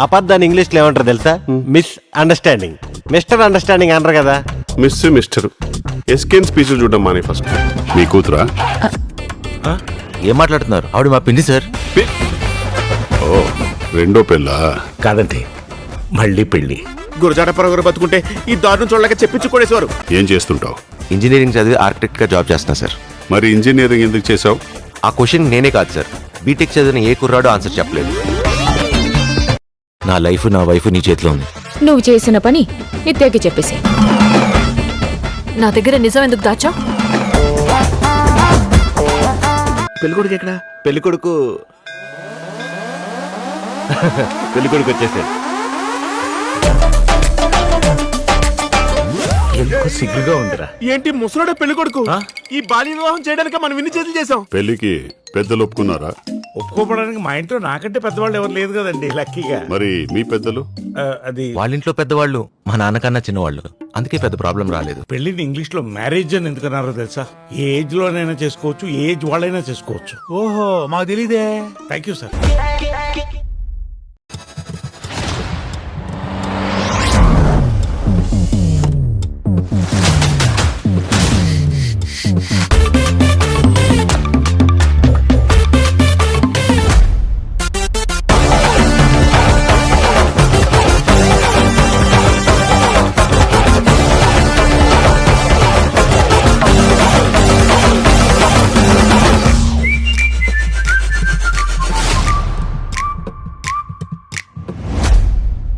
అబద్ధాన్ని ఇంగ్లీష్ లో ఏమంటారు తెలుసా? Miss understanding. మిస్టర్ అండర్స్టాండింగ్ అనరు కదా. మిస్టర్ ఎస్కేన్ స్పీచ్ చూడడం మానే ఫస్ట్. మీ కూతురా? ఏం మాట్లాడుతున్నారు? ఆవిడ మా పిండి సార్. ఓ, రెండో పెళ్ళా? కాదండి, మళ్ళీ పెళ్లి. గురజాడ పరగరు బతుకుంటే ఈ దారుణం చూడలేక చెప్పించుకోడేసేవారు. ఏం చేస్తుంటావు? ఇంజనీరింగ్ చదివి ఆర్కిటెక్ట్ గా జాబ్ చేస్తున్నా సార్. మరి ఇంజనీరింగ్ ఎందుకు చేసావు? ఆ క్వశ్చన్ నేనే కాదు సార్, బీటెక్ చదివిన ఏ కుర్రాడో ఆన్సర్ చెప్పలేదు. నా లైఫ్ నా వైఫ్ నీ చేతిలో ఉంది. నువ్వు చేసిన పని నిత్యకి చెప్పేసి. నా దగ్గర నిజం ఎందుకు దాచా? పెళ్ళికొడుకు ఎక్కడ? పెళ్ళికొడుకు పెళ్ళికొడుకు వచ్చేసాడు. ఎందుకు సిగ్గుగా ఉందిరా? ఏంటి ముసలోడ పెళ్ళికొడుకు? ఈ బాల్య వివాహం చేయడానికి మనం ఇన్ని చేతులు చేసాం. పెళ్లికి పెద్దలు ఒప్పుకున్నారా? ఒప్పుకోవడానికి మా ఇంట్లో నాకంటే పెద్దవాళ్ళు ఎవరు లేదు కదండి, లక్కీగా. మరి మీ పెద్దలు? అది వాళ్ళ ఇంట్లో పెద్దవాళ్ళు మా నాన్నకన్నా చిన్నవాళ్ళు, అందుకే పెద్ద ప్రాబ్లం రాలేదు. పెళ్లిని ఇంగ్లీష్ లో మ్యారేజ్ అని ఎందుకన్నారో తెలుసా? ఏ ఏజ్ లోనైనా చేసుకోవచ్చు, ఏ ఏజ్ వాళ్ళైనా చేసుకోవచ్చు. ఓహో, మాకు తెలీదే. Thank you sir.